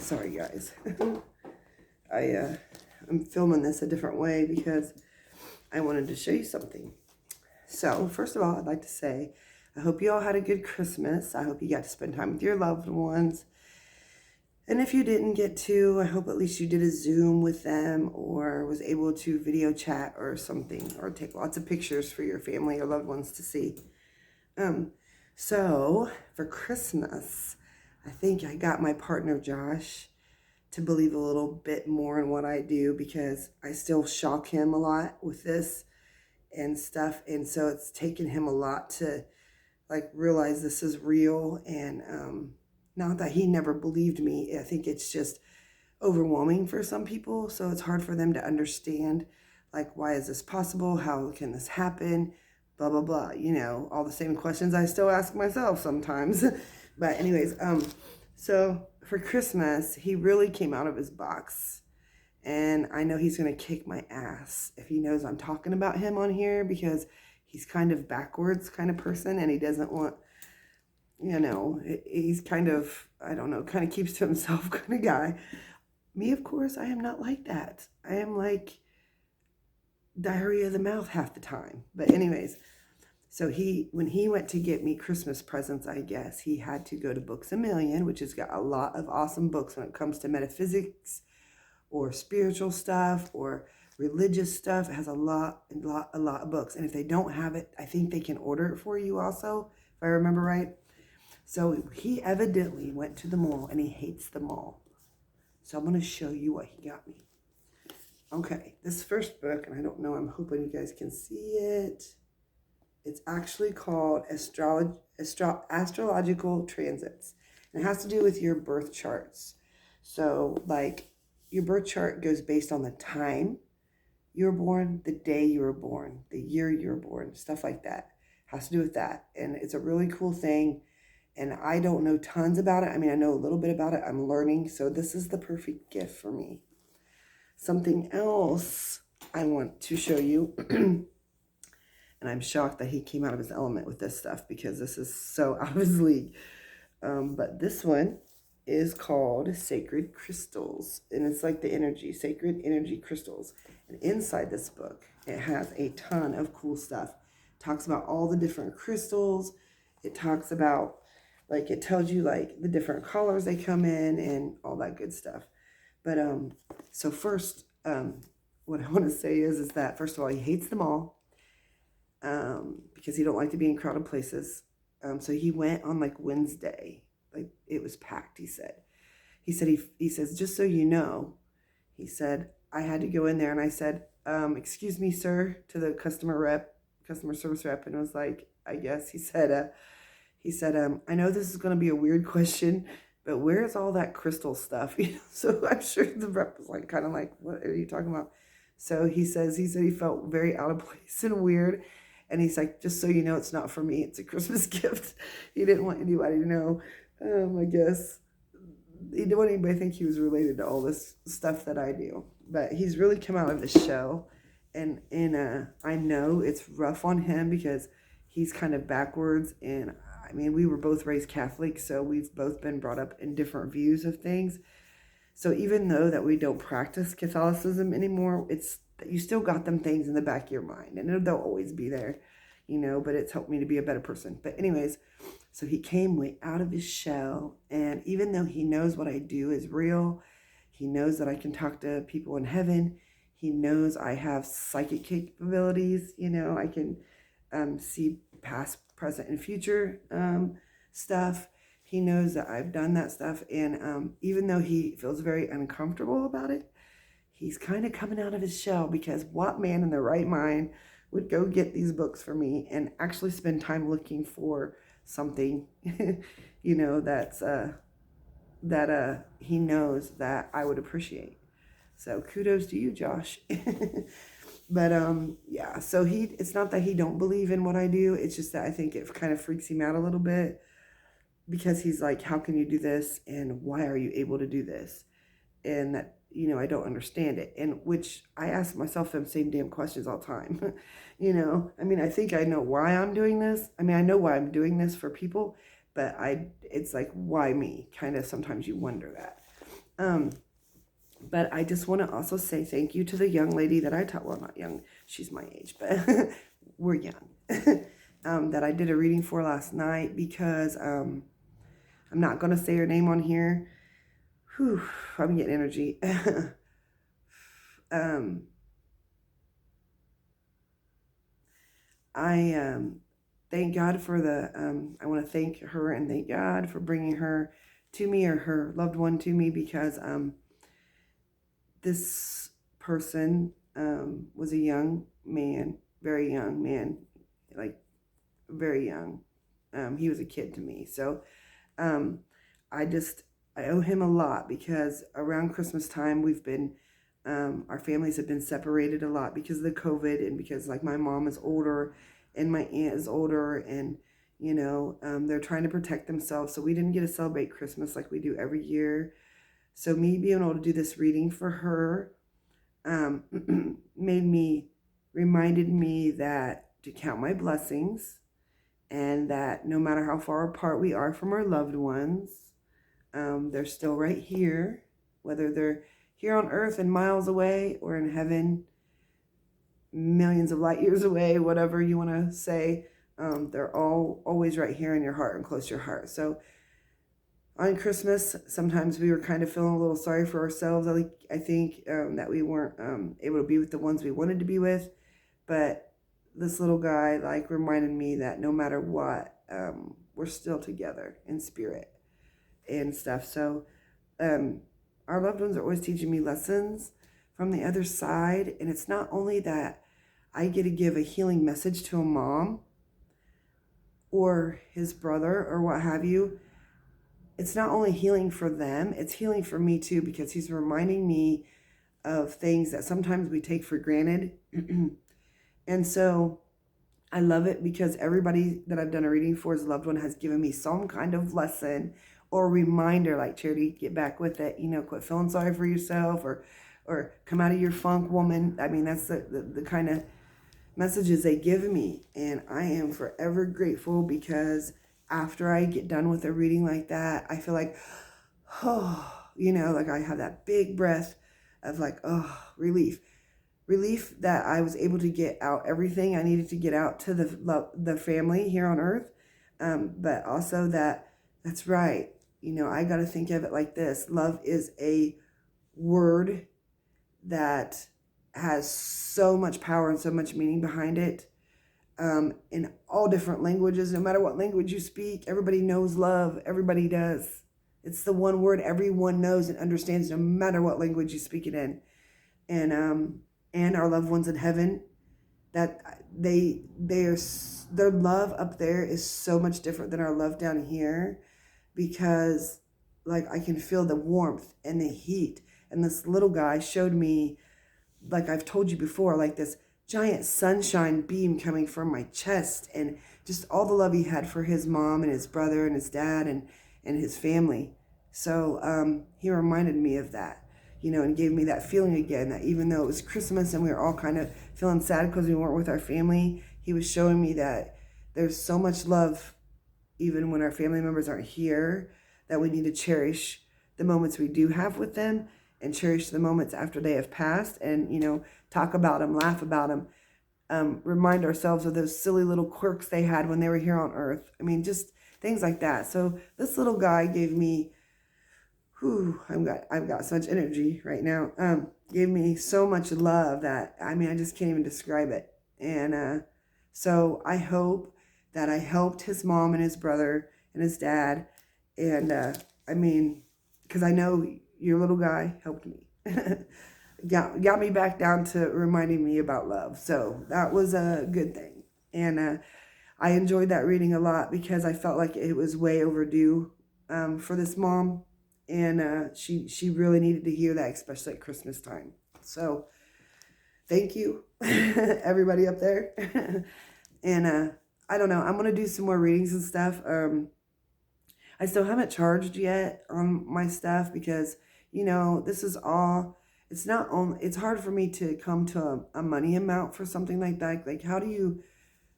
Sorry guys. I'm filming this a different way because I wanted to show you something. So first of all, I'd like to say I hope you all had a good Christmas. I hope you got to spend time with your loved ones. And if you didn't get to, I hope at least you did a Zoom with them or was able to video chat or something, or take lots of pictures for your family or loved ones to see. So for Christmas, I think I got my partner Josh to believe a little bit more in what I do, because I still shock him a lot with this and stuff. And so it's taken him a lot to like realize this is real. And not that he never believed me. I think it's just overwhelming for some people. So it's hard for them to understand, like, why is this possible? How can this happen? Blah, blah, blah. You know, all the same questions I still ask myself sometimes. But anyways, so for Christmas, he really came out of his box. And I know he's going to kick my ass if he knows I'm talking about him on here, because he's kind of backwards kind of person, and he doesn't want, you know, he's kind of, I don't know, kind of keeps to himself kind of guy. Me, of course, I am not like that. I am like diarrhea of the mouth half the time. But anyways, so when he went to get me Christmas presents, I guess, he had to go to Books A Million, which has got a lot of awesome books when it comes to metaphysics or spiritual stuff or religious stuff. It has a lot of books. And if they don't have it, I think they can order it for you also, if I remember right. So he evidently went to the mall, and he hates the mall. So I'm going to show you what he got me. Okay, this first book, and I don't know, I'm hoping you guys can see it. It's actually called Astrological Transits. And it has to do with your birth charts. So, like, your birth chart goes based on the time you were born, the day you were born, the year you were born, stuff like that. Has to do with that. And it's a really cool thing. And I don't know tons about it. I mean, I know a little bit about it. I'm learning. So this is the perfect gift for me. Something else I want to show you. And I'm shocked that he came out of his element with this stuff, because this is so out of his league. But this one is called Sacred Crystals. And it's like the energy, sacred energy crystals. And inside this book, it has a ton of cool stuff. It talks about all the different crystals. It talks about, like, it tells you, like, the different colors they come in and all that good stuff. But, so first, what I want to say is that, first of all, he hates them all. Because he don't like to be in crowded places. So he went on like Wednesday, like it was packed. He said, he says, just so you know, he said, I had to go in there, and I said, excuse me, sir, to the customer service rep. And it was like, I guess he said, I know this is going to be a weird question, but where's all that crystal stuff? So I'm sure the rep was like, kind of like, what are you talking about? So he said he felt very out of place and weird. And he's like, just so you know, it's not for me. It's a Christmas gift. He didn't want anybody to know. I guess he didn't want anybody to think he was related to all this stuff that I do. But he's really come out of his shell. And I know it's rough on him because he's kind of backwards. And I mean, we were both raised Catholic, so we've both been brought up in different views of things. So even though that we don't practice Catholicism anymore, it's you still got them things in the back of your mind, and they'll always be there, you know, but it's helped me to be a better person. But anyways, so he came way out of his shell, and even though he knows what I do is real, he knows that I can talk to people in heaven, he knows I have psychic capabilities, you know, I can see past, present, and future stuff. He knows that I've done that stuff, and even though he feels very uncomfortable about it, he's kind of coming out of his shell, because what man in their right mind would go get these books for me and actually spend time looking for something, you know, that he knows that I would appreciate. So kudos to you, Josh. But yeah, so it's not that he don't believe in what I do. It's just that I think it kind of freaks him out a little bit, because he's like, how can you do this? And why are you able to do this? And that, you know, I don't understand it. And which I ask myself them same damn questions all the time. You know, I mean, I think I know why I'm doing this. I mean, I know why I'm doing this for people, but it's like, why me? Kind of sometimes you wonder that. Um, but I just want to also say thank you to the young lady that I taught. Well, not young, she's my age, but we're young. That I did a reading for last night because I'm not going to say her name on here. Whew, I'm getting energy. um, I thank God for I want to thank her and thank God for bringing her to me, or her loved one to me, because this person was a young man, very young man, like very young. He was a kid to me. So um, I owe him a lot, because around Christmas time our families have been separated a lot because of the COVID, and because like my mom is older and my aunt is older, and they're trying to protect themselves. So we didn't get to celebrate Christmas like we do every year. So me being able to do this reading for her reminded me that to count my blessings, and that no matter how far apart we are from our loved ones, they're still right here, whether they're here on earth and miles away, or in heaven millions of light years away, whatever you want to say. They're always right here in your heart and close to your heart. So on Christmas, sometimes we were kind of feeling a little sorry for ourselves. I think that we weren't able to be with the ones we wanted to be with. But this little guy reminded me that no matter what, we're still together in spirit and stuff. So our loved ones are always teaching me lessons from the other side. And it's not only that I get to give a healing message to a mom or his brother or what have you. It's not only healing for them, it's healing for me too, because he's reminding me of things that sometimes we take for granted. And so I love it, because everybody that I've done a reading for, his loved one, has given me some kind of lesson or reminder, like, Charity, get back with it, quit feeling sorry for yourself, or come out of your funk, woman. I mean, that's the kind of messages they give me. And I am forever grateful, because after I get done with a reading like that, I feel like, like I have that big breath of relief that I was able to get out everything I needed to get out to the family here on earth. But also that's right. I got to think of it like this. Love is a word that has so much power and so much meaning behind it. In all different languages, no matter what language you speak, everybody knows love. Everybody does. It's the one word everyone knows and understands, no matter what language you speak it in. And our loved ones in heaven, that their love up there is so much different than our love down here, because I can feel the warmth and the heat. And this little guy showed me, like I've told you before, this giant sunshine beam coming from my chest, and just all the love he had for his mom and his brother and his dad and his family. So he reminded me of that, and gave me that feeling again, that even though it was Christmas and we were all kind of feeling sad because we weren't with our family, he was showing me that there's so much love even when our family members aren't here, that we need to cherish the moments we do have with them, and cherish the moments after they have passed, and talk about them, laugh about them, remind ourselves of those silly little quirks they had when they were here on earth. I mean, just things like that. So this little guy gave me, I've got so much energy right now. Gave me so much love that, I just can't even describe it. And so I hope that I helped his mom and his brother and his dad. And because I know your little guy helped me. got me back down to reminding me about love. So that was a good thing. And I enjoyed that reading a lot, because I felt like it was way overdue for this mom. And she really needed to hear that, especially at Christmas time. So thank you, everybody up there. And I don't know, I'm going to do some more readings and stuff. I still haven't charged yet on my stuff, because, this is all, it's hard for me to come to a money amount for something like that. Like, how do you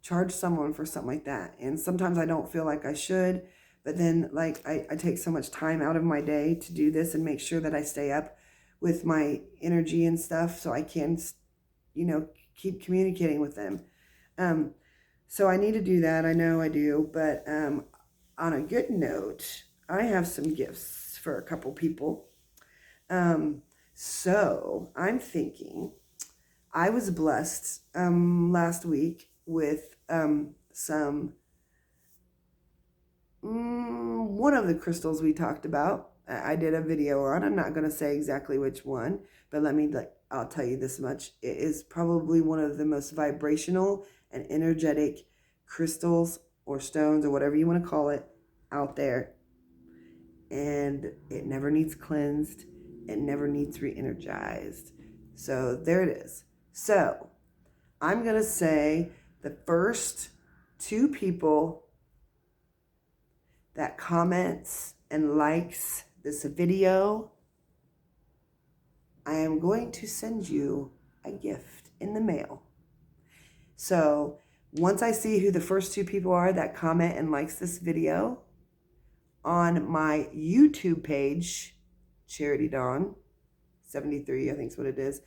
charge someone for something like that? And sometimes I don't feel like I should, But then like I take so much time out of my day to do this and make sure that I stay up with my energy and stuff so I can, keep communicating with them. Um, so I need to do that. I know I do. But on a good note, I have some gifts for a couple people. So I'm thinking I was blessed last week with some one of the crystals we talked about. I did a video on. I'm not going to say exactly which one, but I'll tell you this much. It is probably one of the most vibrational and energetic crystals or stones or whatever you want to call it out there. And it never needs cleansed. It never needs re-energized. So there it is. So I'm going to say the first 2 people that comments and likes this video, I am going to send you a gift in the mail. So once I see who the first 2 people are that comment and likes this video on my YouTube page, Charity Dawn 73, I think is what it is,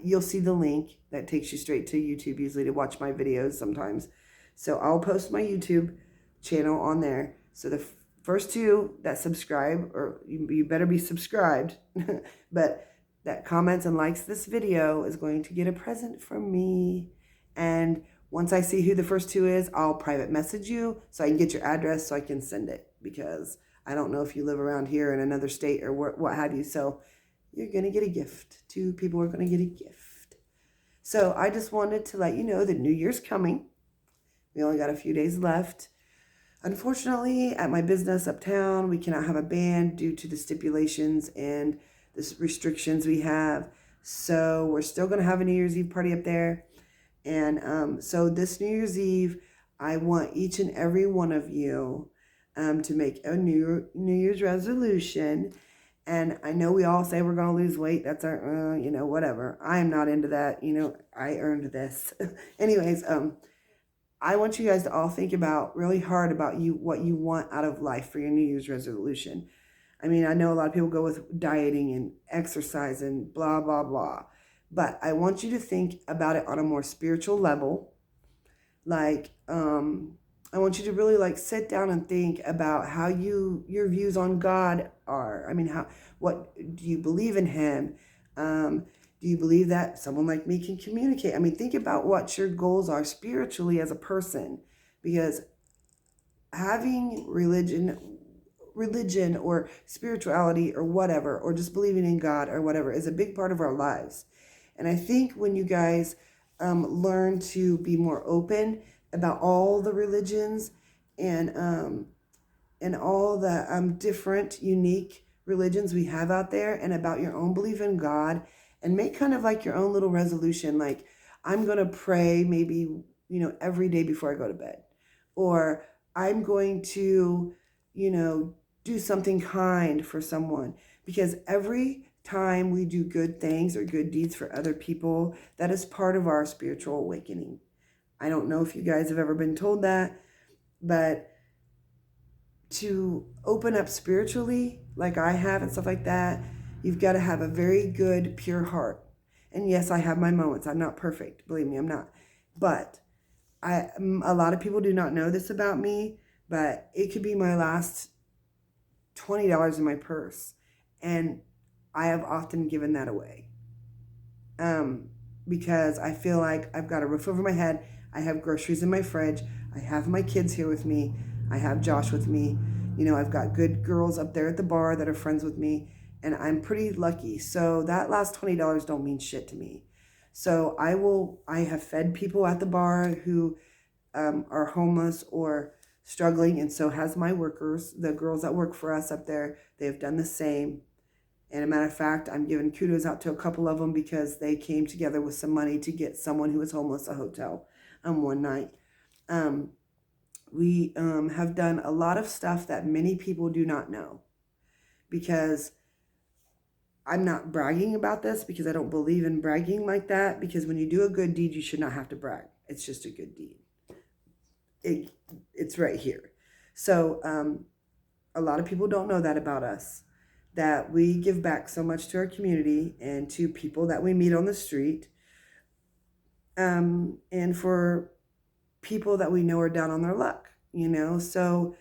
you'll see the link that takes you straight to YouTube usually to watch my videos sometimes. So I'll post my YouTube channel on there. So the first 2 that subscribe, or you better be subscribed, but that comments and likes this video is going to get a present from me. And once I see who the first 2 is, I'll private message you so I can get your address so I can send it, because I don't know if you live around here in another state or what have you. So you're going to get a gift. 2 people are going to get a gift. So I just wanted to let you know that New Year's coming. We only got a few days left. Unfortunately, at my business uptown, we cannot have a band due to the stipulations and the restrictions we have. So we're still going to have a New Year's Eve party up there. And so this New Year's Eve, I want each and every one of you to make a New Year's resolution. And I know we all say we're going to lose weight. That's our, whatever. I am not into that. I earned this. Anyways, I want you guys to all think about really hard about what you want out of life for your New Year's resolution. I mean, I know a lot of people go with dieting and exercise and blah, blah, blah. But I want you to think about it on a more spiritual level. Like, I want you to really sit down and think about how your views on God are. I mean, what do you believe in Him? Do you believe that someone like me can communicate? I mean, think about what your goals are spiritually as a person, because having religion or spirituality or whatever, or just believing in God or whatever, is a big part of our lives. And I think when you guys learn to be more open about all the religions and all the different unique religions we have out there, and about your own belief in God, and make kind of like your own little resolution, like I'm going to pray maybe, every day before I go to bed, or I'm going to, do something kind for someone, because every time we do good things or good deeds for other people, that is part of our spiritual awakening. I don't know if you guys have ever been told that, but to open up spiritually like I have and stuff like that, you've got to have a very good, pure heart. And yes, I have my moments. I'm not perfect. Believe me, I'm not. But a lot of people do not know this about me, but it could be my last $20 in my purse. And I have often given that away. Because I feel like I've got a roof over my head. I have groceries in my fridge. I have my kids here with me. I have Josh with me. I've got good girls up there at the bar that are friends with me, and I'm pretty lucky. So that last $20 don't mean shit to me. So I have fed people at the bar who are homeless or struggling, and so has my workers, the girls that work for us up there. They've done the same. And a matter of fact, I'm giving kudos out to a couple of them because they came together with some money to get someone who was homeless a hotel one night. We have done a lot of stuff that many people do not know, because I'm not bragging about this, because I don't believe in bragging like that, because when you do a good deed, you should not have to brag. It's just a good deed. It's right here. So a lot of people don't know that about us, that we give back so much to our community and to people that we meet on the street, and for people that we know are down on their luck, you know. So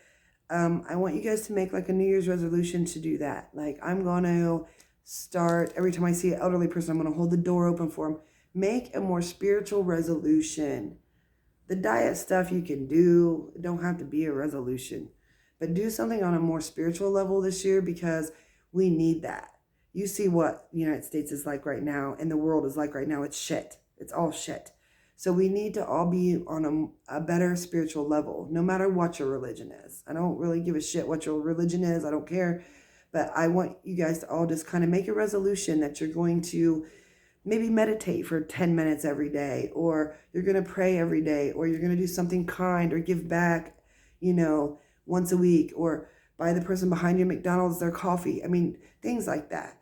I want you guys to make like a New Year's resolution to do that. Like, I'm going to start, every time I see an elderly person, I'm going to hold the door open for them. Make a more spiritual resolution. The diet stuff you can do, it don't have to be a resolution, but do something on a more spiritual level this year, because we need that. You see what the United States is like right now and the world is like right now. It's shit. It's all shit. So we need to all be on a better spiritual level, no matter what your religion is. I don't really give a shit what your religion is. I don't care. But I want you guys to all just kind of make a resolution that you're going to maybe meditate for 10 minutes every day, or you're going to pray every day, or you're going to do something kind or give back, once a week, or buy the person behind you at McDonald's their coffee. I mean, things like that.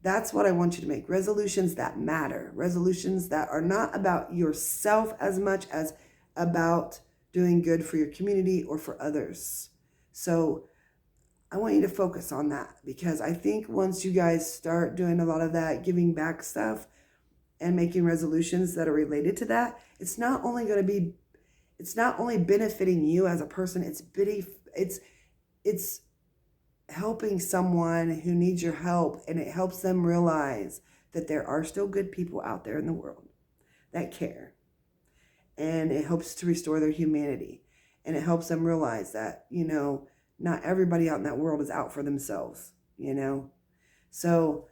That's what I want you to make. Resolutions that matter. Resolutions that are not about yourself as much as about doing good for your community or for others. So I want you to focus on that, because I think once you guys start doing a lot of that giving back stuff and making resolutions that are related to that, it's not only benefiting you as a person, it's helping someone who needs your help, and it helps them realize that there are still good people out there in the world that care, and it helps to restore their humanity, and it helps them realize that not everybody out in that world is out for themselves. So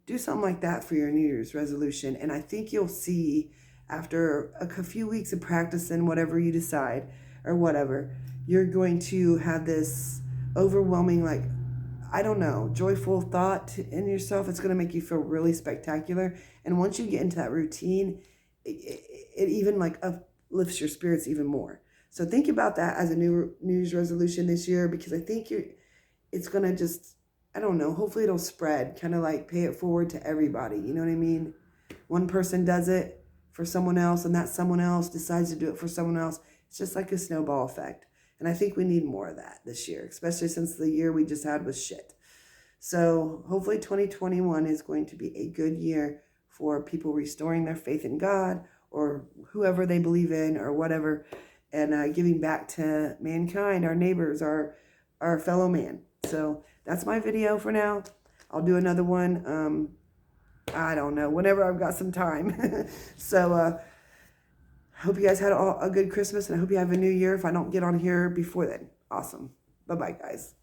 do something like that for your New Year's resolution, and I think you'll see after a few weeks of practicing whatever you decide or whatever, you're going to have this overwhelming, like, I don't know, joyful thought in yourself. It's going to make you feel really spectacular. And once you get into that routine, it even like uplifts your spirits even more. So think about that as a New Year's resolution this year, because I think it's going to just, I don't know, hopefully it'll spread, kind of like pay it forward to everybody. You know what I mean? One person does it for someone else, and that someone else decides to do it for someone else. It's just like a snowball effect. And I think we need more of that this year, especially since the year we just had was shit. So hopefully 2021 is going to be a good year for people restoring their faith in God or whoever they believe in or whatever, and giving back to mankind, our neighbors, our fellow man. So that's my video for now. I'll do another one, I don't know, whenever I've got some time. So hope you guys had a good Christmas, and I hope you have a new year if I don't get on here before then. Awesome. Bye-bye, guys.